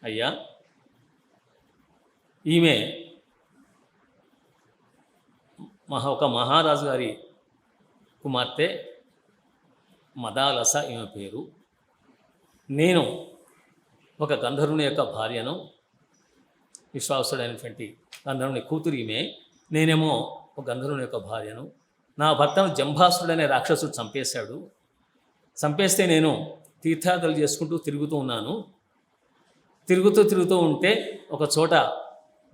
అయ్యా, ఈమె ఒక మహారాజు గారి కుమార్తె మదాలస ఈమె పేరు. నేను ఒక గంధర్వుని యొక్క భార్యను, విశ్వాసుడైనటువంటి గంధర్వుని కూతురు ఈమె. నేనేమో ఒక గంధర్వుని యొక్క భార్యను. నా భర్తను జంభాసుడనే రాక్షసుడు చంపేశాడు. చంపేస్తే నేను తీర్థయాత్రలు చేసుకుంటూ తిరుగుతూ ఉన్నాను. తిరుగుతూ ఉంటే ఒక చోట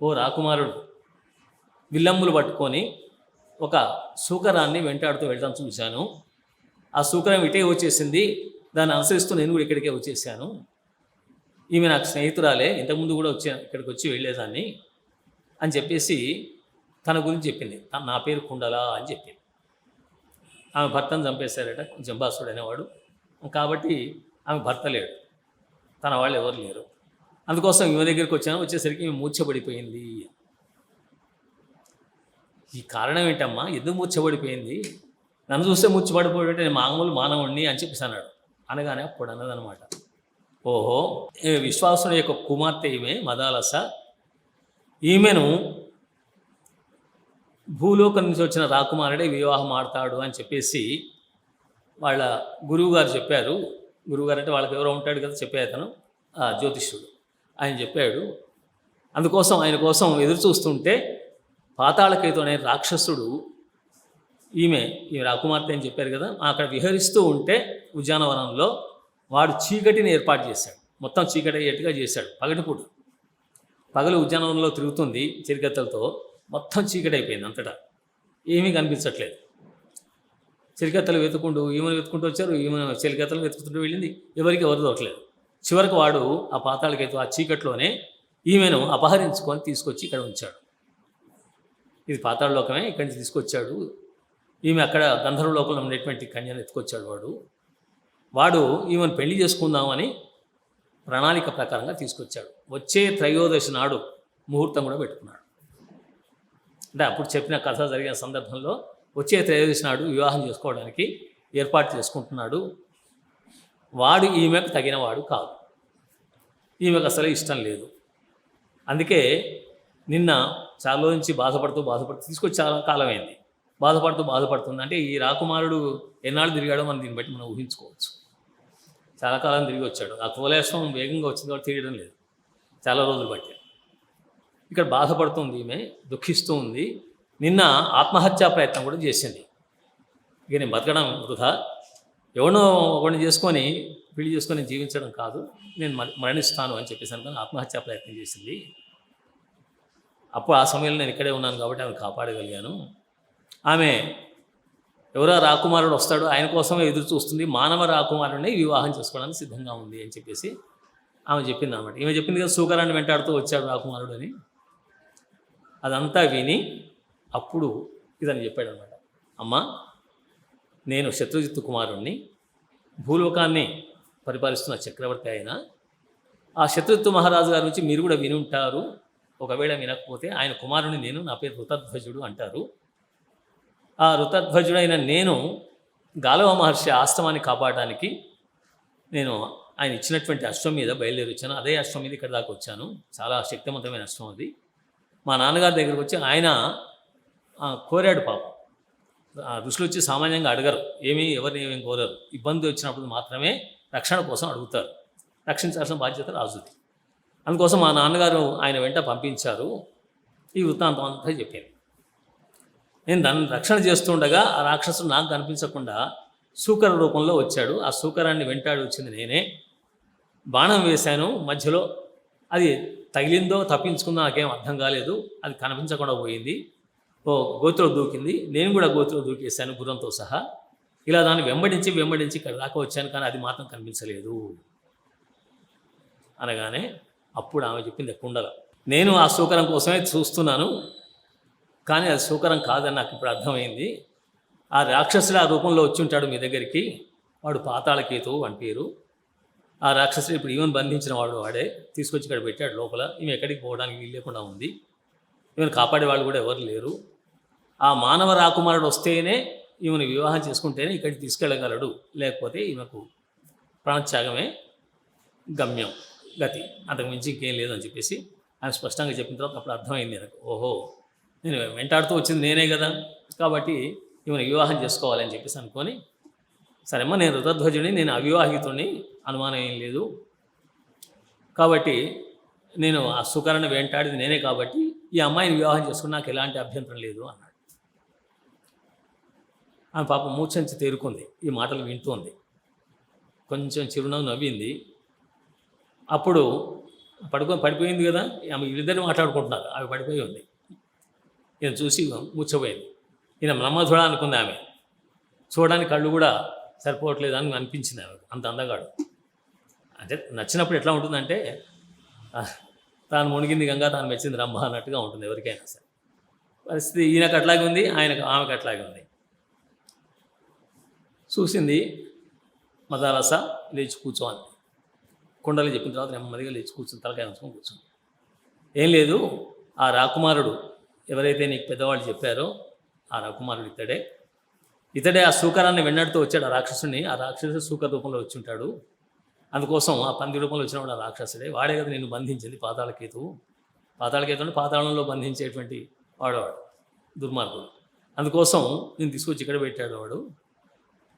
ఓ రాకుమారుడు విల్లమ్ములు పట్టుకొని ఒక శూకరాన్ని వెంటాడుతూ వెళ్ళడం చూశాను. ఆ శూకరం ఇటే వచ్చేసింది. దాన్ని అనుసరిస్తూ నేను కూడా ఇక్కడికే వచ్చేసాను. ఈమె నాకు స్నేహితురాలే, ఇంతకుముందు కూడా ఇక్కడికి వచ్చి వెళ్ళేదాన్ని అని చెప్పేసి తన గురించి చెప్పింది. నా పేరు కుండల అని చెప్పింది. ఆమె భర్తను చంపేశారట జంబాసుడు అనేవాడు. కాబట్టి ఆమె భర్త లేడు, తన వాళ్ళు ఎవరు లేరు. అందుకోసం ఈమె దగ్గరికి వచ్చాను. వచ్చేసరికి ఈమె మూర్ఛపడిపోయింది. ఈ కారణం ఏంటమ్మా, ఎందుకు మూర్ఛపడిపోయింది? నన్ను చూస్తే మూర్ఛపడిపోయింటే నేను మామూలు మానవుణ్ణి అని చెప్పేసి అన్నాడు. అనగానే అప్పుడు అన్నదనమాట, ఓహో, విశ్వాసుని యొక్క కుమార్తె ఈమె మదాలస. ఈమెను భూలోకం నుంచి వచ్చిన రాకుమారుడే వివాహం ఆడతాడు అని చెప్పేసి వాళ్ళ గురువుగారు చెప్పారు. గురువుగారు అంటే వాళ్ళకి ఎవరో ఉంటాడు కదా, చెప్పే అతను జ్యోతిష్యుడు, ఆయన చెప్పాడు. అందుకోసం ఆయన కోసం ఎదురు చూస్తుంటే పాతాళకేతు అనే రాక్షసుడు ఈ రాకుమార్తె అని చెప్పారు కదా, అక్కడ విహరిస్తూ ఉంటే ఉద్యానవనంలో వాడు చీకటిని ఏర్పాటు చేశాడు. మొత్తం చీకటి అయ్యేట్టుగా చేశాడు. పగటిపూట పగలు ఉద్యానవనంలో తిరుగుతుంది చిరికత్తలతో, మొత్తం చీకటి అయిపోయింది. అంతటా ఏమీ కనిపించట్లేదు. చిరికత్తలు ఈమెను వెతుకుంటూ వచ్చారు. ఈమె చిరికత్తలు వెతుకుతుంటూ వెళ్ళింది. ఎవరికి ఎవరు దొరకలేదు. చివరికి వాడు ఆ పాతాళకేతు ఆ చీకట్లోనే ఈమెను అపహరించుకొని తీసుకొచ్చి ఇక్కడ ఉంచాడు. ఇది పాతాళలోకమే, ఇక్కడి నుంచి తీసుకొచ్చాడు. ఈమె అక్కడ గంధర్వ లోకంలో ఉండేటువంటి కన్యను ఎత్తుకొచ్చాడు వాడు ఈమెను పెళ్లి చేసుకుందామని ప్రణాళిక ప్రకారంగా తీసుకొచ్చాడు. వచ్చే త్రయోదశి నాడు ముహూర్తం కూడా పెట్టుకున్నాడు. అంటే అప్పుడు చెప్పిన కథ జరిగిన సందర్భంలో వచ్చే త్రయోదశి నాడు వివాహం చేసుకోవడానికి ఏర్పాటు చేసుకుంటున్నాడు. వాడు ఈమెకు తగినవాడు కాదు. ఈమెకు అసలే ఇష్టం లేదు. అందుకే నిన్న చాలా నుంచి బాధపడుతూ తీసుకొచ్చి చాలా కాలమైంది. బాధపడుతుంది అంటే ఈ రాకుమారుడు ఎన్నాళ్ళు తిరిగాడో మనం దీన్ని బట్టి మనం ఊహించుకోవచ్చు. చాలా కాలం తిరిగి వచ్చాడు. ఆ తోలేష్టం వేగంగా వచ్చింది కాబట్టి తిరగడం లేదు, చాలా రోజులు బట్టి. ఇక్కడ బాధపడుతుంది ఈమె, దుఃఖిస్తూ ఉంది. నిన్న ఆత్మహత్యా ప్రయత్నం కూడా చేసింది. ఇక నేను బతకడం వృధా, ఎవడో ఒకడిని చేసుకొని పెళ్లి చేసుకొని జీవించడం కాదు, నేను మరణిస్తాను అని చెప్పేసి అనుకుని ఆత్మహత్యా ప్రయత్నం చేసింది. అప్పుడు ఆ సమయంలో నేను ఇక్కడే ఉన్నాను కాబట్టి ఆమెను కాపాడగలిగాను. ఆమె ఎవరో రాకుమారుడు వస్తాడు, ఆయన కోసమే ఎదురు చూస్తుంది. మానవ రాకుమారుడిని వివాహం చేసుకోవడానికి సిద్ధంగా ఉంది అని చెప్పేసి ఆమె చెప్పింది అన్నమాట. ఈమె చెప్పింది కదా, శూకరాన్ని వెంటాడుతూ వచ్చాడు రాకుమారుడు అని. అదంతా విని అప్పుడు ఇదని చెప్పాడు అనమాట. అమ్మా, నేను శత్రుజిత్తు కుమారుణ్ణి, భూలోకాన్ని పరిపాలిస్తున్న చక్రవర్తి అయిన ఆ శత్రుజిత్తు మహారాజు గారి నుంచి మీరు కూడా విని ఉంటారు. ఒకవేళ వినకపోతే ఆయన కుమారుని నేను, నా పేరు ఋతధ్వజుడు అంటారు. ఆ ఋతధ్వజుడైన నేను గాలవ మహర్షి ఆశ్రమాన్ని కాపాడడానికి నేను ఆయన ఇచ్చినటువంటి అశ్వం మీద బయలుదేరి వచ్చాను. అదే అశ్వం మీద ఇక్కడ దాకా వచ్చాను. చాలా శక్తివంతమైన అశ్వం అది. మా నాన్నగారి దగ్గరికి వచ్చి ఆయన కోరాడు. పాపం ఋషులు వచ్చి సామాన్యంగా అడగరు, ఎవరిని ఏమేమి కోరరు. ఇబ్బంది వచ్చినప్పుడు మాత్రమే రక్షణ కోసం అడుగుతారు. రక్షించాల్సిన బాధ్యత రాజుది. అందుకోసం మా నాన్నగారు ఆయన వెంట పంపించారు. ఈ వృత్తాంతం అంతా చెప్పింది. నేను దాన్ని రక్షణ చేస్తుండగా ఆ రాక్షసుడు నాకు కనిపించకుండా శూకర రూపంలో వచ్చాడు. ఆ శూకరాన్ని వెంటాడి వచ్చింది నేనే. బాణం వేశాను, మధ్యలో అది తగిలిందో తప్పించుకుందో నాకేం అర్థం కాలేదు. అది కనిపించకుండా పోయింది. గోతిలో దూకింది. నేను కూడా గోతిలో దూకేశాను గుర్రంతో సహా. ఇలా దాన్ని వెంబడించి ఇక్కడ దాకా వచ్చాను, కానీ అది మాత్రం కనిపించలేదు అనగానే అప్పుడు ఆమె చెప్పింది, కుండల, నేను ఆ శూకరం కోసమే చూస్తున్నాను, కానీ అది శూకరం కాదని నాకు ఇప్పుడు అర్థమైంది. ఆ రాక్షసుడు ఆ రూపంలో వచ్చి ఉంటాడు మీ దగ్గరికి. వాడు పాతాళకేతు అని పేరు. ఆ రాక్షసుడు ఇప్పుడు ఈమెను బంధించిన వాడే తీసుకొచ్చి ఇక్కడ పెట్టాడు లోపల. ఈమె ఎక్కడికి పోవడానికి వీలు లేకుండా ఉంది. ఈమెను కాపాడే వాళ్ళు కూడా ఎవరు లేరు. ఆ మానవ రాకుమారుడు వస్తేనే ఈమెను వివాహం చేసుకుంటేనే ఇక్కడికి తీసుకెళ్ళగలడు, లేకపోతే ఈమెకు ప్రాణత్యాగమే గమ్యం. గతి, అంతకు మించి ఇంకేం లేదు అని చెప్పేసి ఆయన స్పష్టంగా చెప్పిన తర్వాత అప్పుడు అర్థమైంది నాకు. ఓహో, నేను వెంటాడుతూ వచ్చింది నేనే కదా, కాబట్టి ఈమెను వివాహం చేసుకోవాలని చెప్పేసి అనుకొని, సరేమ్మా నేను రుతధ్వజుని, నేను అవివాహితుడిని, అనుమానం ఏం లేదు, కాబట్టి నేను ఆ సుకరణ వెంటాడింది నేనే, కాబట్టి ఈ అమ్మాయిని వివాహం చేసుకుని నాకు ఎలాంటి అభ్యంతరం లేదు అన్నాడు. ఆమె పాపం మూర్ఛించి తేరుకుంది, ఈ మాటలు వింటోంది, కొంచెం చిరునవ్వు నవ్వింది. అప్పుడు పడిపోయింది కదా, ఆమె వీళ్ళిద్దరు మాట్లాడుకుంటున్నారు, ఆమె పడిపోయి ఉంది. ఈయన చూసి మూర్ఛపోయింది. ఈయన బ్రహ్మధుడా అనుకుంది ఆమె, చూడడానికి కళ్ళు కూడా సరిపోవట్లేదు అని అనిపించింది ఆమె, అంత అందగాడు. అంటే నచ్చినప్పుడు ఎట్లా ఉంటుందంటే తాను మునిగింది గంగా తాను మెచ్చింది రమ్మ అన్నట్టుగా ఉంటుంది ఎవరికైనా సరే. పరిస్థితి ఈయనకు అట్లాగే ఉంది, ఆమెకు అట్లాగే ఉంది. చూసింది, మదారస లేచి కూర్చోవాలి, కుండలు చెప్పిన తర్వాత నెమ్మదిగా లేచి కూర్చుని తలకాయ ఉంచుకొని కూర్చొని, ఏం లేదు, ఆ రాకుమారుడు ఎవరైతే నీకు పెద్దవాళ్ళు చెప్పారో ఆ రాకుమారుడు ఇతడే ఆ సూకరాన్ని వెన్నడుతూ వచ్చాడు, ఆ రాక్షసుని. ఆ రాక్షసుడు సూకర రూపంలో వచ్చి ఉంటాడు, అందుకోసం ఆ పంది రూపంలో వచ్చినప్పుడు ఆ రాక్షసుడే, వాడే కదా నిన్ను బంధించింది పాతాళకేతువు. పాతాళకేతువుని పాతాళంలో బంధించేటువంటి వాడు దుర్మార్గుడు. అందుకోసం నేను తీసుకొచ్చి ఇక్కడ పెట్టాడు వాడు.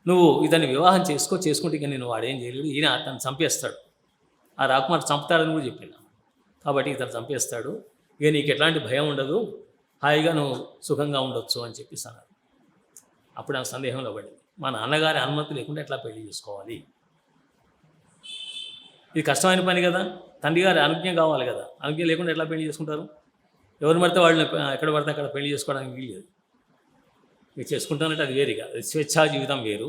నువ్వు ఇతన్ని వివాహం చేసుకుంటే ఇక నేను వాడేం చేయలేడు, ఈయన అతను చంపేస్తాడు, ఆ రాకుమార్ చంపుతాడని కూడా చెప్పిన, కాబట్టి ఇతను చంపేస్తాడు, ఇక నీకు ఎట్లాంటి భయం ఉండదు, హాయిగా నువ్వు సుఖంగా ఉండొచ్చు అని చెప్పేసి అన్నారు. అప్పుడు ఆ సందేహంలో పడింది, మా నాన్నగారి అనుమతి లేకుండా ఎట్లా పెళ్లి చేసుకోవాలి, ఇది కష్టమైన పని కదా, తండ్రి గారి అనుజ్ఞ కావాలి కదా, అనుజ్ఞ లేకుండా ఎట్లా పెళ్లి చేసుకుంటారు, ఎవరు పడితే వాళ్ళని ఎక్కడ పడితే అక్కడ పెళ్లి చేసుకోవడానికి వీలేదు. మీరు చేసుకుంటానంటే అది వేరుగా, అది స్వేచ్ఛా జీవితం వేరు,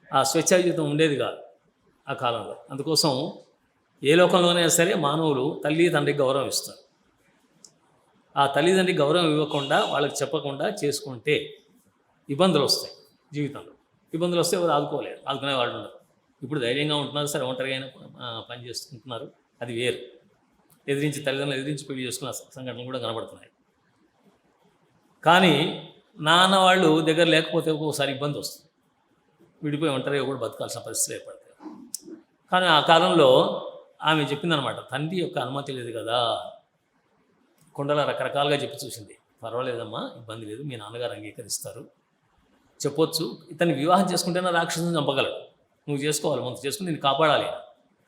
ఆ స్వేచ్ఛా జీవితం ఉండేది కాదు ఆ కాలంలో. అందుకోసం ఏ లోకంలోనైనా సరే మానవులు తల్లి తండ్రికి గౌరవం ఇస్తారు. ఆ తల్లిదండ్రికి గౌరవం ఇవ్వకుండా వాళ్ళకి చెప్పకుండా చేసుకుంటే ఇబ్బందులు వస్తాయి జీవితంలో. ఇబ్బందులు వస్తే ఎవరు ఆదుకునే వాళ్ళు ఉన్నారు. ఇప్పుడు ధైర్యంగా ఉంటున్నారు, సరే ఒంటరిగా పని చేసుకుంటున్నారు, అది వేరు. తల్లిదండ్రులు ఎదిరించి పెళ్లి చేసుకున్న సంఘటనలు కూడా కనబడుతున్నాయి. కానీ నాన్న వాళ్ళు దగ్గర లేకపోతే ఒక్కోసారి ఇబ్బంది వస్తుంది, విడిపోయి ఒంటరిగా కూడా బతకాల్సిన పరిస్థితులు ఏర్పడతాయి. కానీ ఆ కాలంలో ఆమె చెప్పిందనమాట, తండ్రి యొక్క అనుమతి లేదు కదా, కొండల రకరకాలుగా చెప్పి చూసింది, పర్వాలేదమ్మా ఇబ్బంది లేదు, మీ నాన్నగారు అంగీకరిస్తారు, చెప్పొచ్చు, ఇతన్ని వివాహం చేసుకుంటేనే రాక్షసుని చంపగలడు, నువ్వు చేసుకోవాలి, ముందు చేసుకుని నేను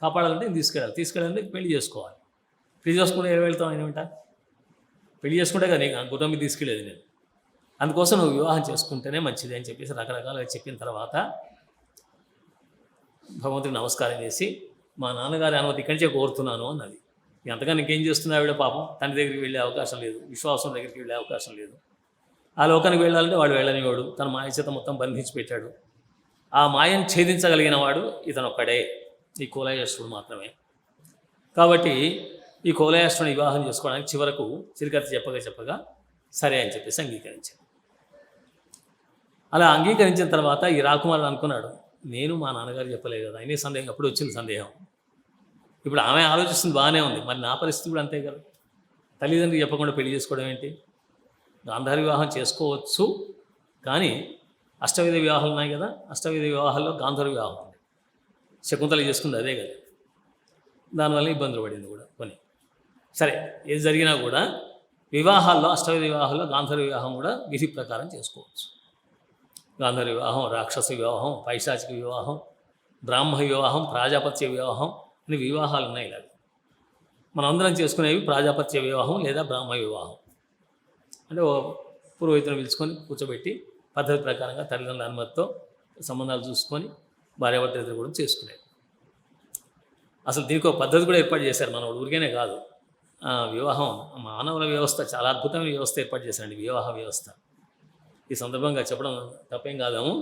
కాపాడాలంటే నేను తీసుకెళ్ళాలంటే పెళ్లి చేసుకోవాలి, పెళ్లి చేసుకుంటే ఎలా వెళ్తాం ఆయన వెంట, పెళ్లి చేసుకుంటే కదా నీకు గుర్రం మీద తీసుకెళ్ళేది నేను, అందుకోసం నువ్వు వివాహం చేసుకుంటేనే మంచిది అని చెప్పేసి రకరకాలుగా చెప్పిన తర్వాత భగవంతుడికి నమస్కారం చేసి, మా నాన్నగారి అనుమతి ఇక్కడి నుంచే కోరుతున్నాను అన్నది. ఎంతగా నీకేం చేస్తున్నా ఆవిడ పాపం, తండ్రి దగ్గరికి వెళ్ళే అవకాశం లేదు, విశ్వాసం దగ్గరికి వెళ్ళే అవకాశం లేదు, ఆ లోకానికి వెళ్ళాలంటే వాడు వెళ్ళనివాడు, తన మాయ చేత మొత్తం బంధించి పెట్టాడు, ఆ మాయను ఛేదించగలిగిన వాడు ఇతను ఒక్కడే, ఈ కులయాశ్రుడు మాత్రమే. కాబట్టి ఈ కులయాశ్రుని వివాహం చేసుకోవడానికి చివరకు చిరికత్త చెప్పగా సరే అని చెప్పేసి అంగీకరించాడు. అలా అంగీకరించిన తర్వాత ఈ రాకుమారుడు అనుకున్నాడు, నేను మా నాన్నగారు చెప్పలేదు కదా, అయినా సందేహం, అప్పుడు వచ్చింది సందేహం. ఇప్పుడు ఆమె ఆలోచిస్తుంది బాగానే ఉంది, మరి నా పరిస్థితి కూడా అంతే కదా, తల్లిదండ్రులకు చెప్పకుండా పెళ్లి చేసుకోవడం ఏంటి, గాంధార వివాహం చేసుకోవచ్చు, కానీ అష్టవిధ వివాహాలు ఉన్నాయి కదా, అష్టవిధ వివాహాల్లో గాంధార వివాహం ఉంది, శకుంతల చేసుకుంది అదే కదా, దానివల్ల ఇబ్బందులు పడింది కూడా కొన్ని. సరే ఏది జరిగినా కూడా వివాహాల్లో, అష్టవిధ వివాహాల్లో గాంధార వివాహం కూడా విధి ప్రకారం చేసుకోవచ్చు. గాంధార వివాహం, రాక్షస వివాహం, పైశాచిక వివాహం, బ్రాహ్మ వివాహం, ప్రాజాపత్య వివాహం అని వివాహాలు ఉన్నాయి. ఇలాగ మనం అందరం చేసుకునేవి ప్రాజాపత్య వివాహం లేదా బ్రాహ్మ వివాహం. అంటే పురోహితులను పిలుచుకొని కూర్చోబెట్టి పద్ధతి ప్రకారంగా తల్లిదండ్రుల అనుమతితో సంబంధాలు చూసుకొని భార్యాభర్తలు కూడా చేసుకునేవి. అసలు దీనికి ఒక పద్ధతి కూడా ఏర్పాటు చేశారు, మన ఊరికేనే కాదు, వివాహం మానవుల వ్యవస్థ చాలా అద్భుతమైన వ్యవస్థ ఏర్పాటు చేశారండి, వివాహ వ్యవస్థ. ఈ సందర్భంగా చెప్పడం తప్పేం కాదాము.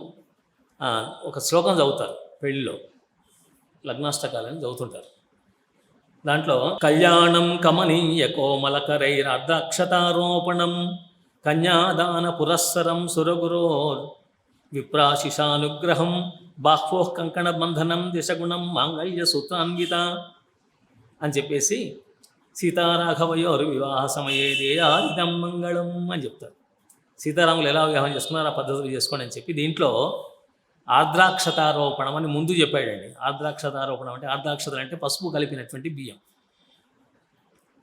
ఒక శ్లోకం చదువుతారు పెళ్ళిలో, లగ్నాష్టకాలని చదువుతుంటారు. దాంట్లో కళ్యాణం కమనీయ కోమలకరైర్ర్ధక్షతారోపణం కన్యాదాన పురస్సరం సురగురో విప్రాశిషానుగ్రహం బాహ్వోః కంకణ బంధనం దిశగుణం మాంగళ్య సూత్రాన్విత అని చెప్పేసి సీతారాఘవయోరు వివాహ సమయే దేయాదిదం మంగళం అని చెప్తారు. సీతారాములు ఎలా వివాహం చేసుకున్నారు, ఆ పద్ధతులు చేసుకోండి అని చెప్పి దీంట్లో ఆర్ద్రాక్షతారోపణం అని ముందు చెప్పాడండి. ఆర్ద్రాక్షతారోపణం అంటే ఆర్ద్రాక్షతలు అంటే పసుపు కలిపినటువంటి బియ్యం,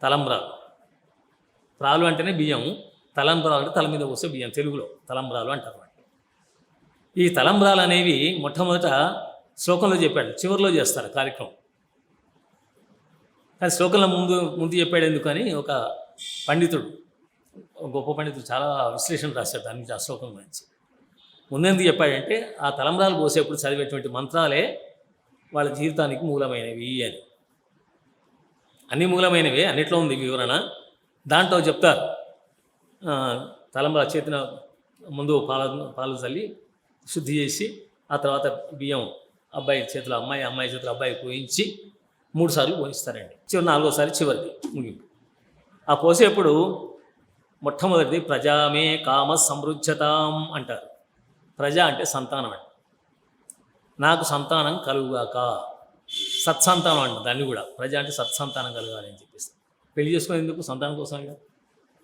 తలంబ్రాలు. ప్రాలు అంటేనే బియ్యం, తలంబ్రాలు అంటే తల మీద పోసే బియ్యం, తెలుగులో తలంబ్రాలు అంటారు వాటిని. ఈ తలంబ్రాలు అనేవి మొట్టమొదట శ్లోకంలో చెప్పాడు, చివరిలో చేస్తారు కార్యక్రమం. కానీ శ్లోకంలో ముందు చెప్పాడు ఎందుకని ఒక పండితుడు, గొప్ప పండితుడు చాలా విశ్లేషణ రాశాడు దాని గురించి, ఆ శ్లోకం గురించి. ముందెందుకు చెప్పాడంటే ఆ తలంబ్రాలు పోసేప్పుడు చదివేటువంటి మంత్రాలే వాళ్ళ జీవితానికి మూలమైనవి అని. అన్ని మూలమైనవే, అన్నిట్లో ఉంది వివరణ. దాంట్లో చెప్తారు, తలంబ్రాలు చేతిన ముందు పాలు చల్లి శుద్ధి చేసి ఆ తర్వాత బియ్యం అబ్బాయి చేతిలో అమ్మాయి, అమ్మాయి చేతిలో అబ్బాయి పోయించి 3 సార్లు పోయిస్తారండి. 4వసారి చివరిది ముగింపు. ఆ పోసేప్పుడు మొట్టమొదటిది ప్రజామే కామ సమృద్ధతాం అంటారు. ప్రజ అంటే సంతానం అండి. నాకు సంతానం కలుగుగాక, సత్సంతానం అంట దాన్ని కూడా. ప్రజ అంటే సత్సంతానం కలగాలి అని చెప్పేసి. పెళ్లి చేసుకునే ఎందుకు? సంతానం కోసం.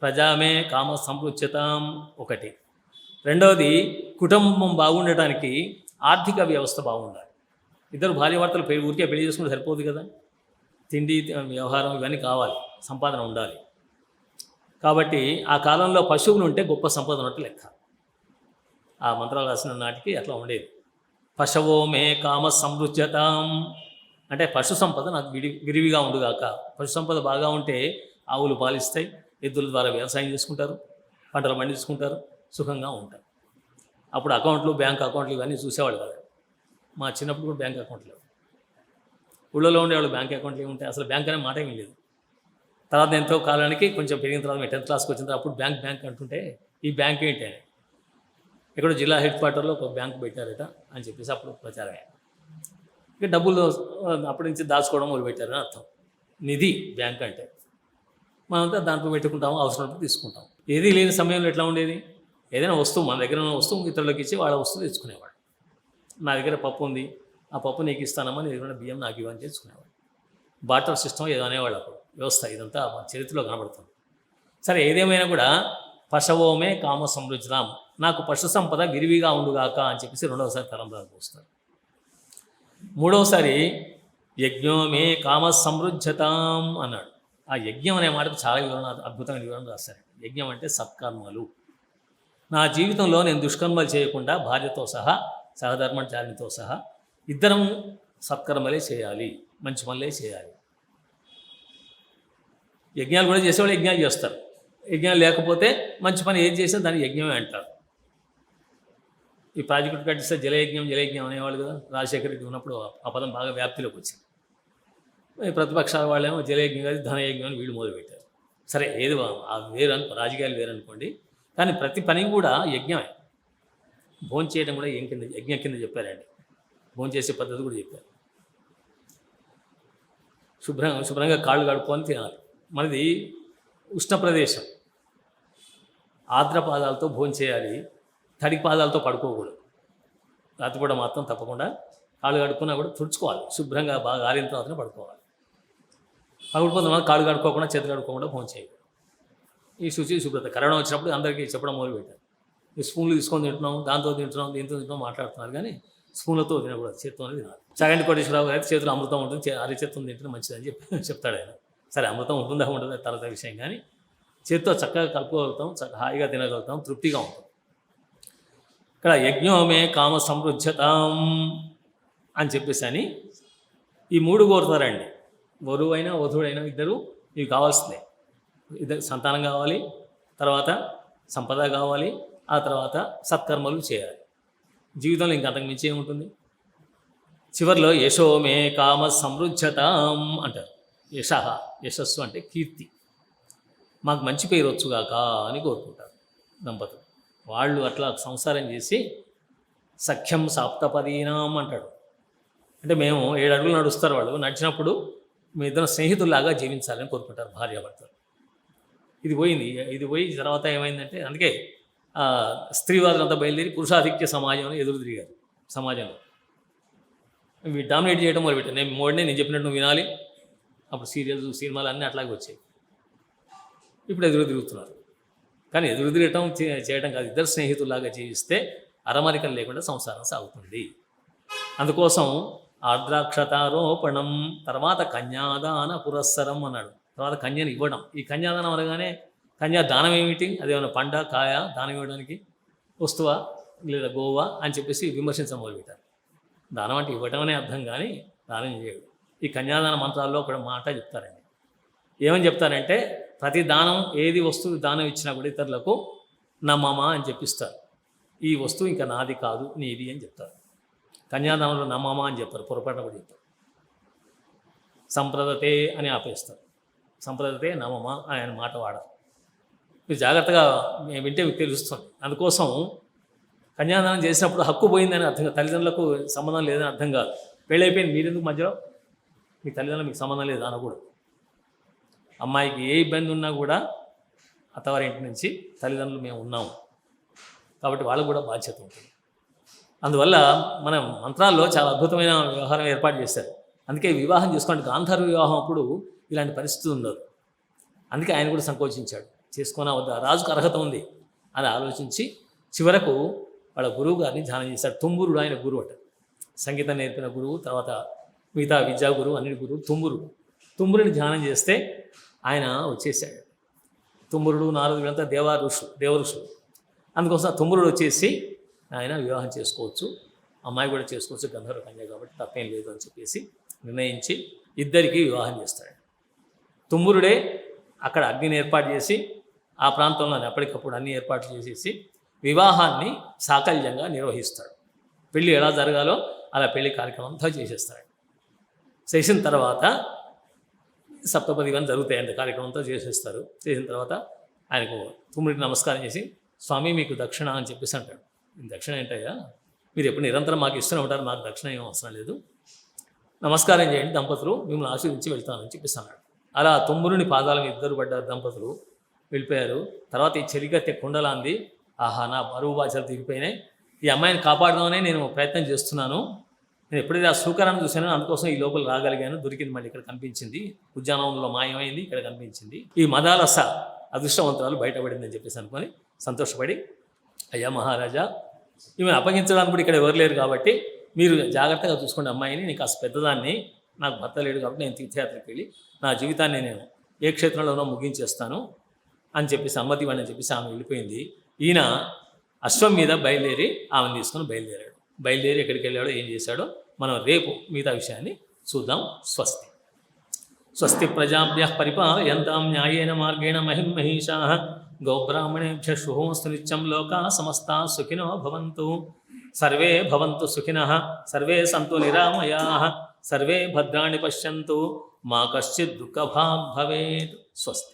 ప్రజామే కామ సమృద్ధతాం ఒకటి. రెండవది, కుటుంబం బాగుండటానికి ఆర్థిక వ్యవస్థ బాగుండాలి. ఇద్దరు భార్యాభర్తలు ఊరికే పెళ్లి చేసుకుంటే సరిపోదు కదా, తిండి వ్యవహారం ఇవన్నీ కావాలి, సంపాదన ఉండాలి. కాబట్టి ఆ కాలంలో పశువులు ఉంటే గొప్ప సంపద ఉన్నట్టు లెక్క. ఆ మంత్రాలు రాసిన నాటికి అట్లా ఉండేది. పశవో మే కామ సమృద్ధతాం అంటే పశు సంపద నాకు విరివిగా ఉండుగాక. పశు సంపద బాగా ఉంటే ఆవులు పాలిస్తాయి, ఎద్దుల ద్వారా వ్యవసాయం చేసుకుంటారు, పంటలు పండించుకుంటారు, సుఖంగా ఉంటారు. అప్పుడు అకౌంట్లు, బ్యాంక్ అకౌంట్లు ఇవన్నీ చూసేవాళ్ళు కదా. మా చిన్నప్పుడు కూడా బ్యాంక్ అకౌంట్లు లేవు. ఊళ్ళో ఉండేవాళ్ళు బ్యాంక్ అకౌంట్లు ఏముంటాయి, అసలు బ్యాంక్ అనే మాట ఏమీ లేదు. తర్వాత ఎంతో కాలానికి కొంచెం పెరిగిన తర్వాత 10th క్లాస్కి వచ్చిన తర్వాత అప్పుడు బ్యాంక్ అంటుంటే ఈ బ్యాంక్ ఏంటి అని, ఎక్కడో జిల్లా హెడ్ క్వార్టర్లో ఒక బ్యాంక్ పెట్టారట అని చెప్పేసి అప్పుడు ప్రచారమే. ఇక డబ్బులు అప్పటి నుంచి దాచుకోవడం మొదలుపెట్టారని అర్థం. నిధి బ్యాంక్ అంటే. మనంతా దాంట్లో పెట్టుకుంటాము, అవసరం తీసుకుంటాం. ఏది లేని సమయంలో ఎట్లా ఉండేది, ఏదైనా వస్తువు మన దగ్గర ఉన్న వస్తువు ఇతరులకు ఇచ్చి వాళ్ళ వస్తువు తెచ్చుకునేవాడు. నా దగ్గర పప్పు ఉంది, ఆ పప్పు నీకు ఇస్తానమ్మా, నీ దగ్గర బియ్యం నాకు ఇవ్వని తెచ్చుకునేవాడు. బాటర్ సిస్టమ్ ఏదో అనేవాళ్ళు అప్పుడు వ్యవస్థ. ఇదంతా మన చరిత్రలో కనబడుతుంది. సరే, ఏదేమైనా కూడా పశవోమే కామ సమృద్ధతాం, నాకు పశు సంపద విరివిగా ఉండుగాక అని చెప్పేసి 2వసారి తలంబ్రాలు పోస్తారు. 3వసారి యజ్ఞోమే కామ సమృద్ధతాం అన్నాడు. ఆ యజ్ఞం అనే మాటకు చాలా వివరణ, అద్భుతమైన వివరణ రాశారు. యజ్ఞం అంటే సత్కర్మలు. నా జీవితంలో నేను దుష్కర్మలు చేయకుండా భార్యతో సహా, సహధర్మచారిణితో సహా ఇద్దరం సత్కర్మలే చేయాలి, మంచి పనులే చేయాలి. యజ్ఞాలు కూడా చేసేవాళ్ళు యజ్ఞాలు చేస్తారు. యజ్ఞాలు లేకపోతే మంచి పని ఏది చేసినా దాన్ని యజ్ఞమే అంటారు. ఈ ప్రాజెక్టు కట్టిస్తే జలయజ్ఞం అనేవాళ్ళు కదా. రాజశేఖర రెడ్డి ఉన్నప్పుడు ఆ పదం బాగా వ్యాప్తిలోకి వచ్చింది. ప్రతిపక్షాల వాళ్ళేమో జలయజ్ఞం కాదు ధనయజ్ఞం అని వీళ్ళు మొదలుపెట్టారు. సరే, ఏది వేరు రాజకీయాలు వేరు అనుకోండి, కానీ ప్రతి పని కూడా యజ్ఞమే. భోజనం చేయడం కూడా యజ్ఞం కింద చెప్పారండి. భోజనం చేసే పద్ధతి కూడా చెప్పారు. శుభ్రంగా కాళ్ళు కడుక్కొని తినాలి. మనది ఉష్ణ ప్రదేశం, ఆర్ద్ర పాదాలతో భోజనం చేయాలి, తడి పాదాలతో పడుకోకూడదు. రాత్రిపూట మాత్రం తప్పకుండా కాళ్ళు కడుక్కున్నా కూడా తుడుచుకోవాలి, శుభ్రంగా బాగా ఆరిన తర్వాతనే పడుకోవాలి. పడుకుపోతున్న కాళ్ళు కడుక్కోకుండా, చేతులు కడుక్కోకుండా భోజనం చేయకూడదు. ఈ శుభ్రత కరోనా వచ్చినప్పుడు అందరికీ చెప్పడం మొదలుపెట్టారు. ఈ స్పూన్లు తీసుకొని తింటున్నాం, దాంతో తింటున్నాం, దీంతో తింటున్నాం మాట్లాడుతున్నారు, కానీ స్పూన్లతో తినకూడదు, చేతితోనే తినాలి. చాగంటి కోటేశ్వరరావు గారు అయితే చేతులు అమృతం ఉంటుంది, అరిచేత్తో తింటే మంచిదని చెప్తాడు ఆయన. సరే, అమృతం ఉంటుందా ఉండదు తర్వాత విషయం, కానీ చేతితో చక్కగా కలుపుకోగలుగుతాం, హాయిగా తినగలుగుతాం, తృప్తిగా ఉంటాం. ఇక్కడ యజ్ఞోమే కామ సమృద్ధతాం అని చెప్పేసి అని ఈ 3 కోరుతారండి. వరువైనా వధుడైనా ఇద్దరు ఇవి కావాల్సిందే. ఇద్దరు సంతానం కావాలి, తర్వాత సంపద కావాలి, ఆ తర్వాత సత్కర్మలు చేయాలి. జీవితంలో ఇంకా అంతకు మించి ఏముంటుంది. చివరిలో యశోమే కామ సమృద్ధతాం అంటారు. యశస్సు అంటే కీర్తి, మాకు మంచి పేరు వచ్చుగాక అని కోరుకుంటారు దంపతులు. వాళ్ళు అట్లా సంసారం చేసి సఖ్యం సాప్తపదీనాం అంటాడు. అంటే మేము 7 అడుగులు నడుస్తారు, వాళ్ళు నడిచినప్పుడు మీ ఇద్దరు స్నేహితుల్లాగా జీవించాలని కోరుకుంటారు భార్యాభర్తలు. ఇది పోయి తర్వాత ఏమైందంటే, అందుకే స్త్రీవాదులంతా బయలుదేరి పురుషాధిక్య సమాజంలో ఎదురు తిరిగారు. సమాజంలో డామినేట్ చేయడం మొదలుపెట్టారు. నేను చెప్పినట్టు నువ్వు వినాలి. అప్పుడు సీరియల్స్, సినిమాలు అన్నీ అట్లాగే వచ్చాయి. ఇప్పుడు ఎదురు తిరుగుతున్నారు. కానీ ఎదురు తిరగటం చేయడం కాదు, ఇద్దరు స్నేహితుల్లాగా జీవిస్తే అరమరికలు లేకుండా సంసారం సాగుతుంది. అందుకోసం ఆర్ద్రాక్షతారోపణం, తర్వాత కన్యాదాన పురస్సరం అన్నాడు. తర్వాత కన్యను ఇవ్వడం. ఈ కన్యాదానం అనగానే కన్యాదానం ఏమిటి? అదేమైనా పండ కాయ దానం ఇవ్వడానికి వస్తువా లేదా గోవా అని చెప్పేసి విమర్శించడం మొదలుపెట్టారు. దానం అంటే ఇవ్వడం అనే అర్థం, కానీ దానం చేయడు. ఈ కన్యాదాన మంత్రాల్లో ఒక మాట చెప్తారండి. ఏమని చెప్తారంటే, ప్రతి దానం ఏది వస్తువు దానం ఇచ్చినా కూడా ఇతరులకు నమ్మమ అని చెప్పిస్తారు. ఈ వస్తువు ఇంకా నాది కాదు, నీది అని చెప్తారు. కన్యాదానంలో నమ్మమ అని చెప్తారు, పొరపాటున కూడా చెప్తారు. సంప్రదతే అని ఆపేస్తారు. సంప్రదతే నమ్మమ అని ఆయన మాట వాడరు. మీరు జాగ్రత్తగా వింటే మీకు తెలుస్తుంది. అందుకోసం కన్యాదానం చేసినప్పుడు హక్కు పోయిందని అర్థం కాదు, తల్లిదండ్రులకు సంబంధం లేదని అర్థం కాదు. పెళ్ళైపోయింది, మీరెందుకు మధ్యలో మీ తల్లిదండ్రులు మీకు సంబంధం లేదు అనకూడదు. అమ్మాయికి ఏ ఇబ్బంది ఉన్నా కూడా అత్తవారింటి నుంచి తల్లిదండ్రులు మేము ఉన్నాము కాబట్టి వాళ్ళకు కూడా బాధ్యత ఉంటుంది. అందువల్ల మన మంత్రాల్లో చాలా అద్భుతమైన వ్యవహారం ఏర్పాటు చేశారు. అందుకే వివాహం చేసుకోండి. గాంధార వివాహం అప్పుడు ఇలాంటి పరిస్థితి ఉండదు. అందుకే ఆయన కూడా సంకోచించాడు, చేసుకున్నా వద్దా, రాజుకు అర్హత ఉంది అని ఆలోచించి చివరకు వాళ్ళ గురువు గారిని ధ్యానం చేశాడు. తుంబురుడు ఆయన గురువు అట, సంగీతం నేర్పిన గురువు, తర్వాత మిగతా విద్యా గురువు, అన్నిటి గురువు తుంబురుడు. తుంబురుని ధ్యానం చేస్తే ఆయన వచ్చేసాడు. తుంబురుడు నారదుడు అంతా దేవఋషులు. అందుకోసం తుంబురుడు వచ్చేసి ఆయన వివాహం చేసుకోవచ్చు, అమ్మాయి కూడా చేసుకోవచ్చు, గంధర్వ కన్య కాబట్టి తప్పేం లేదు అని చెప్పేసి నిర్ణయించి ఇద్దరికి వివాహం చేస్తాడు. తుంబురుడే అక్కడ అగ్నిని ఏర్పాటు చేసి ఆ ప్రాంతంలో ఎప్పటికప్పుడు అన్ని ఏర్పాట్లు చేసేసి వివాహాన్ని సాకల్యంగా నిర్వహిస్తాడు. పెళ్ళి ఎలా జరగాలో అలా పెళ్లి కార్యక్రమం అంతా చేసేస్తాడు. చేసిన తర్వాత సప్తపది ఇవన్నీ జరుగుతాయండి, కార్యక్రమం అంతా చేసేస్తారు. చేసిన తర్వాత ఆయనకు తుమ్ముడికి నమస్కారం చేసి, స్వామి మీకు దక్షిణ అని చెప్పేసి అంటాడు. దక్షిణ ఏంటయ్యా, మీరు ఎప్పుడు నిరంతరం మాకు ఇస్తూనే ఉంటారు, మాకు దక్షిణ ఏం అవసరం లేదు, నమస్కారం చేయండి దంపతులు, మిమ్మల్ని ఆశీర్వించి వెళ్తానని చెప్పేసి అన్నాడు. అలా తుమ్మురుని పాదాల మీద ఇద్దరు పడ్డారు దంపతులు, వెళ్ళిపోయారు. తర్వాత ఈ చెలికత్తె కుండలాంది, ఆహా నా బరువు బాధ్యతలు తిరిగిపోయినాయి, ఈ అమ్మాయిని కాపాడదామనే నేను ప్రయత్నం చేస్తున్నాను, నేను ఎప్పుడైతే ఆ సూకరాన్ని చూశానో అందుకోసం ఈ లోపల రాగలిగాను, దొరికింది, మళ్ళీ ఇక్కడ కనిపించింది, ఉద్యానవనంలో మాయమైంది, ఇక్కడ కనిపించింది, ఈ మదాలస అదృష్టవంతురాలు బయటపడిందని చెప్పేసి అనుకొని సంతోషపడి, అయ్యా మహారాజా, ఈమెను అప్పగించడానికి కూడా ఇక్కడ ఎవరు లేరు కాబట్టి మీరు జాగ్రత్తగా చూసుకోండి అమ్మాయిని, నేను కాస్త పెద్దదాన్ని, నాకు భర్త లేడు కాబట్టి నేను తీర్థయాత్రకి వెళ్ళి నా జీవితాన్ని నేను ఏ క్షేత్రంలోనో ముగించేస్తాను అని చెప్పేసి సమ్మతి ఇవ్వండి అని చెప్పేసి ఆమె వెళ్ళిపోయింది. ఈయన అశ్వం మీద బయలుదేరి ఆమెను తీసుకొని బయలుదేరాడు. బయలుదేరి ఎక్కడికి వెళ్ళాడో ఏం చేశాడో మనం రేపు మిగతా విషయాన్ని చూద్దాం. స్వస్తి. స్వస్తి ప్రజాభ్యః పరిపాలయంతాం న్యాయేన మార్గేణ మహిమహీషాః గోబ్రాహ్మణేభ్యః శుభమస్తు నిత్యం లోకాః సమస్తాః సుఖినో భవంతు. సర్వే భవంతు సుఖినః, సర్వే సంతు నిరామయాః, సర్వే భద్రాణి పశ్యంతు, మా కశ్చిత్ దుఃఖభాగ్ భవేత్. స్వస్తి.